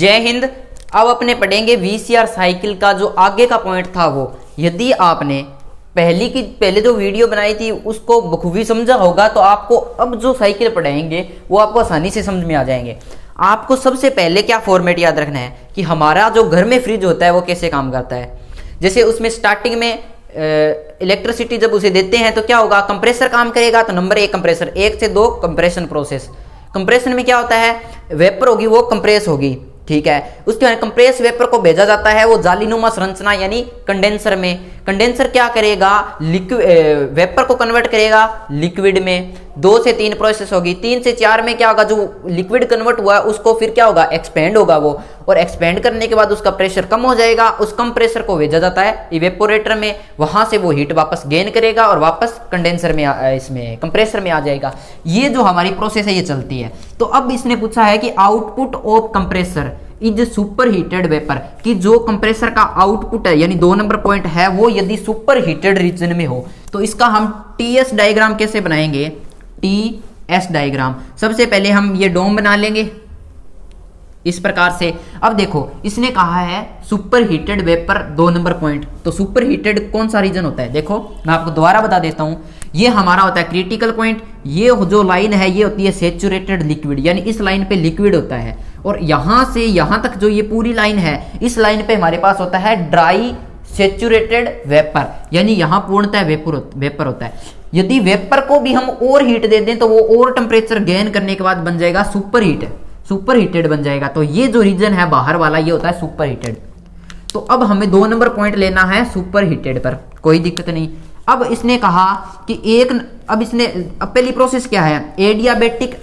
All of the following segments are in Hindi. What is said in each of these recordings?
जय हिंद। अब अपने पढ़ेंगे वीसीआर साइकिल का जो आगे का पॉइंट था वो। यदि आपने पहले जो वीडियो बनाई थी उसको बखूबी समझा होगा तो आपको अब जो साइकिल पढ़ाएंगे वो आपको आसानी से समझ में आ जाएंगे। आपको सबसे पहले क्या फॉर्मेट याद रखना है कि हमारा जो घर में फ्रिज होता है वो कैसे काम करता है। जैसे उसमें स्टार्टिंग में इलेक्ट्रिसिटी जब उसे देते हैं तो क्या होगा, कंप्रेसर काम करेगा। तो नंबर 1 कंप्रेसर, 1 से 2 कंप्रेशन प्रोसेस। कंप्रेशन में क्या होता है, वेपर होगी वो कंप्रेस होगी, ठीक है। उसके बाद कंप्रेस वेपर को भेजा जाता है वो जालीनुमा संरचना यानी कंडेंसर में। कंडेंसर क्या करेगा, लिक्विड वेपर को कन्वर्ट करेगा लिक्विड में। 2 से 3 प्रोसेस होगी। 3 से 4 में क्या होगा, जो लिक्विड कन्वर्ट हुआ उसको फिर क्या होगा, एक्सपेंड होगा वो, और एक्सपेंड करने के बाद उसका प्रेशर कम हो जाएगा। उस कम प्रेशर को भेजा जाता है इवेपोरेटर में, वहां से वो हीट वापस गेन करेगा और वापस कंडेंसर में इसमें कंप्रेसर में आ जाएगा। ये जो हमारी प्रोसेस है ये चलती है। तो अब इसने पूछा है कि output of compressor is super heated vapour, कि जो कंप्रेसर का आउटपुट है यानी 2 नंबर पॉइंट है वो यदि सुपर हीटेड रीजन में हो तो इसका हम टीएस डायग्राम कैसे बनाएंगे। टीएस डायग्राम सबसे पहले हम ये डोम बना लेंगे इस प्रकार से। अब देखो इसने कहा है super heated vapour 2 number point, तो सुपर हीटेड कौन सा रीजन होता है, देखो मैं आपको दोबारा बता देता हूं। ये हमारा होता है क्रिटिकल पॉइंट, ये जो लाइन है ये होती है सैचुरेटेड लिक्विड, यानी इस लाइन पे लिक्विड होता है, और यहां से यहां तक जो ये पूरी लाइन है इस लाइन पे हमारे पास होता है ड्राई सैचुरेटेड वेपर, यानी यहां पूर्णतः वेपर होता है। यदि वेपर को भी हम और हीट दे दें तो वो और टेम्परेचर गेन करने के बाद बन जाएगा सुपर हीटेड बन जाएगा। तो ये जो रीजन है बाहर वाला ये होता है सुपर हीटेड। तो अब हमें 2 नंबर पॉइंट लेना है सुपर हीटेड पर, कोई दिक्कत नहीं। अब इसने कहा कि अब पहली प्रोसेस क्या है, एडियाबेटिक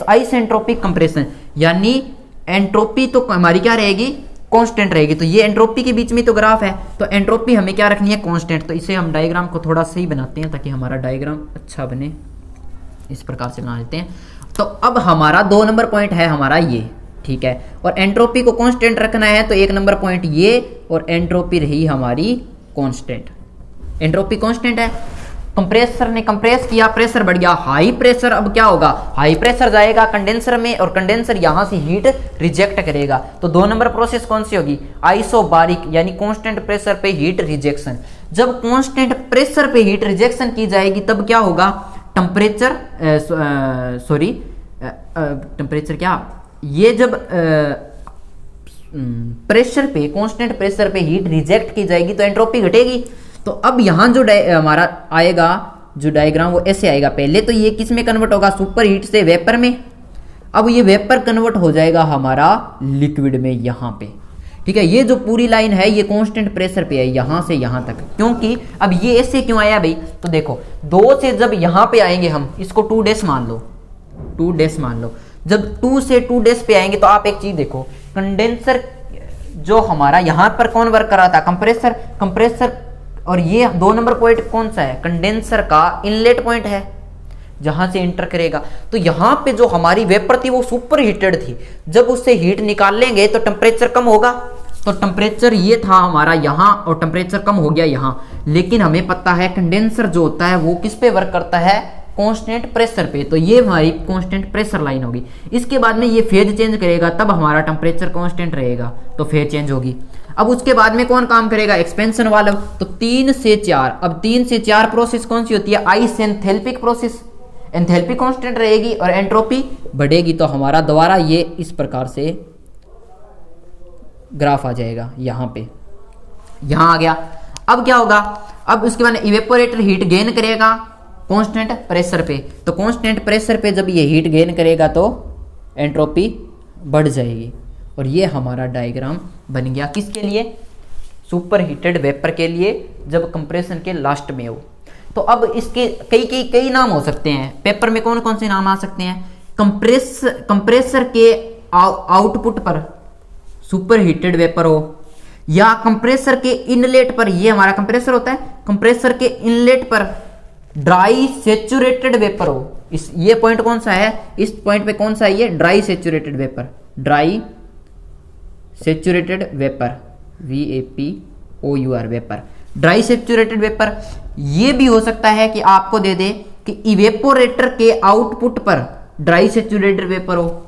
आइसेंट्रोपिक कंप्रेशन, यानी एंट्रोपी तो हमारी क्या रहेगी, कांस्टेंट रहेगी। तो ये एंट्रोपी के बीच में तो ग्राफ है, तो एंट्रोपी हमें क्या रखनी है, कांस्टेंट। तो इसे हम डायग्राम को थोड़ा सही बनाते हैं ताकि हमारा डायग्राम अच्छा बने। इस प्रकार से बना लेते हैं। तो अब हमारा 2 नंबर पॉइंट है हमारा ये, ठीक है, और एंट्रोपी को कांस्टेंट रखना है तो 1 नंबर पॉइंट ये, और एंट्रोपी रही हमारी कांस्टेंट। एंट्रोपी कांस्टेंट है। कंप्रेसर ने कंप्रेस किया, प्रेशर बढ़ गया, हाई प्रेशर। अब क्या होगा, हाई प्रेशर जाएगा कंडेंसर में और कंडेंसर यहां से हीट रिजेक्ट करेगा। तो 2 नंबर प्रोसेस कौन सी होगी, आइसोबारिक, यानी कांस्टेंट प्रेशर पे हीट रिजेक्शन। जब कांस्टेंट प्रेशर पे हीट रिजेक्शन की जाएगी तब क्या होगा, टेम्परेचर क्या, ये जब प्रेशर पे कांस्टेंट प्रेशर पे हीट रिजेक्ट की जाएगी तो एंट्रोपी घटेगी। तो अब यहां जो हमारा आएगा जो डायग्राम वो ऐसे आएगा। पहले तो ये किस में कन्वर्ट होगा, सुपर हीट से वेपर में। अब ये वेपर कन्वर्ट हो जाएगा हमारा लिक्विड में यहां पे, ठीक है। ये जो पूरी लाइन है ये कांस्टेंट प्रेशर पे है यहां से यहां तक, क्योंकि अब ये ऐसे क्यों आया भाई, तो देखो 2 से जब यहां पे आएंगे हम इसको 2 डैश मान लो, 2 डैश मान लो। जब 2 से 2 डैश पे आएंगे तो आप एक चीज देखो, कंडेंसर जो हमारा यहां पर कौन वर्क कर रहा था, कंप्रेसर, और ये 2 नंबर पॉइंट कौन सा है, कंडेंसर का इनलेट पॉइंट है जहां से इंटर करेगा। तो यहां पे जो हमारी वेपर थी वो सुपर हीटेड थी, जब उससे हीट निकाल लेंगे तो टेम्परेचर कम होगा। तो टेम्परेचर ये था हमारा यहां और टेम्परेचर कम हो गया यहां, लेकिन हमें पता है कंडेंसर जो होता है वो किस पे वर्क करता है, कांस्टेंट प्रेशर पे। तो ये हमारी कांस्टेंट प्रेशर लाइन होगी। इसके बाद में ये फेज चेंज करेगा तब हमारा टेम्परेचर कांस्टेंट रहेगा, तो फेज चेंज होगी। अब उसके बाद में कौन काम करेगा, एक्सपेंशन वाला। तो 3 से 4, अब 3 से 4 प्रोसेस कौन सी होती है, आइसेंथैल्पिक प्रोसेस। एंथैल्पी कांस्टेंट रहेगी और एंट्रोपी बढ़ेगी। तो हमारा दोबारा ये इस प्रकार से ग्राफ आ जाएगा, यहां पे यहां आ गया। अब क्या होगा, अब उसके बाद इवेपोरेटर हीट गेन करेगा कांस्टेंट प्रेशर पे। तो कांस्टेंट प्रेशर पे जब ये हीट गेन करेगा तो एंट्रोपी बढ़ जाएगी। और ये हमारा डायग्राम बन गया किसके लिए, सुपर हीटेड वेपर के लिए, जब कंप्रेशन के लास्ट में हो। तो अब इसके कई नाम हो सकते हैं, पेपर में कौन कौन से नाम आ सकते हैं, कंप्रेसर के आउटपुट पर सुपर हीटेड वेपर हो, या कंप्रेसर के इनलेट पर, ये हमारा कंप्रेसर होता है, कंप्रेसर के इनलेट पर ड्राई सैचुरेटेड वेपर हो। ये पॉइंट कौन सा है, इस पॉइंट पे कौन सा है, ये dry saturated vapour, dry saturated vapour, VAPOUR vapour, dry saturated vapour. ये भी हो सकता है कि आपको दे दे कि इवेपोरेटर के आउटपुट पर ड्राई सैचुरेटेड वेपर हो,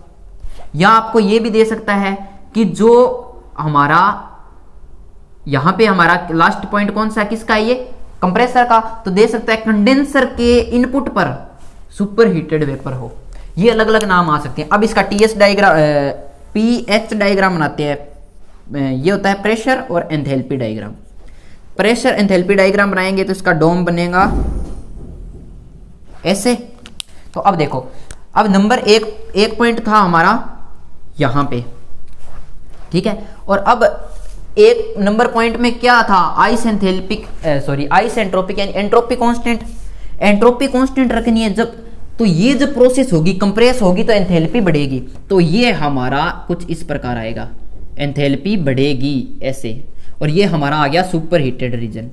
या आपको ये भी दे सकता है कि जो हमारा यहां पे हमारा लास्ट पॉइंट कौन सा है, किसका है ये, कंप्रेसर का, तो दे सकता है कंडेंसर के इनपुट पर सुपर हीटेड वेपर हो। ये अलग अलग नाम आ सकते हैं। अब इसका टीएस डायग्राम, पीएच डायग्राम बनाते हैं। ये होता है प्रेशर और enthalpy diagram. Pressure enthalpy diagram बनाएंगे तो इसका डोम बनेगा ऐसे। तो अब देखो, अब नंबर एक पॉइंट था हमारा यहां पे, ठीक है, और अब एक नंबर पॉइंट में क्या था, आइस एंट्रोपिक यानी एंट्रोपी कांस्टेंट। एंट्रोपी कांस्टेंट रखनी है जब, तो ये जब प्रोसेस होगी, कंप्रेस होगी तो एंथैल्पी बढ़ेगी। तो ये हमारा कुछ इस प्रकार आएगा, एंथैल्पी बढ़ेगी ऐसे, और ये हमारा आ गया super heated region,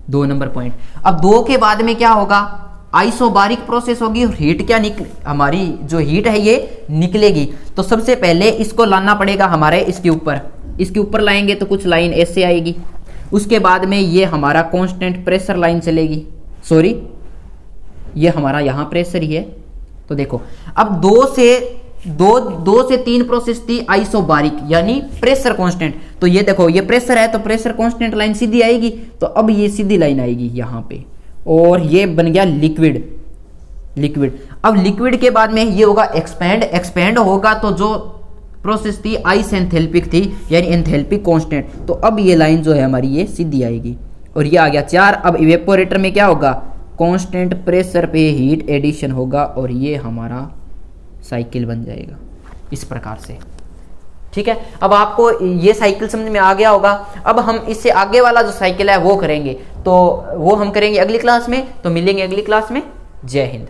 2 number point. अब 2 के बाद में क्या होगा, आइसोबारिक प्रोसेस होगी और हीट क्या हमारी जो हीट है ये निकलेगी। तो सबसे पहले इसको लाना पड़ेगा हमारे इसके ऊपर लाएंगे तो कुछ लाइन ऐसे आएगी। उसके बाद में ये हमारा कांस्टेंट प्रेशर लाइन चलेगी, सॉरी ये हमारा यहाँ प्रेशर ही है। तो देखो अब 2 से 3 प्रोसेस थी आइसोबारिक यानी प्रेशर कांस्टेंट। तो ये देखो ये प्रेशर है तो प्रेशर कांस्टेंट लाइन सीधी आएगी, तो अब ये सीधी लाइन आएगी यहाँ पे, और ये बन गया लिक्विड। अब लिक्विड के बाद में ये होगा एक्सपेंड होगा, तो जो प्रोसेस थी आइस एंथैल्पिक थी यानी एंथैल्पी कांस्टेंट, तो अब ये लाइन जो है हमारी ये सीधी आएगी, और ये आ गया 4। अब इवेपोरेटर में क्या होगा, कांस्टेंट प्रेशर पे हीट एडिशन होगा, और ये हमारा साइकिल बन जाएगा इस प्रकार से, ठीक है। अब आपको ये साइकिल समझ में आ गया होगा। अब हम इससे आगे वाला जो साइकिल है वो करेंगे, तो वो हम करेंगे अगली क्लास में। तो मिलेंगे अगली क्लास में। जय हिंद।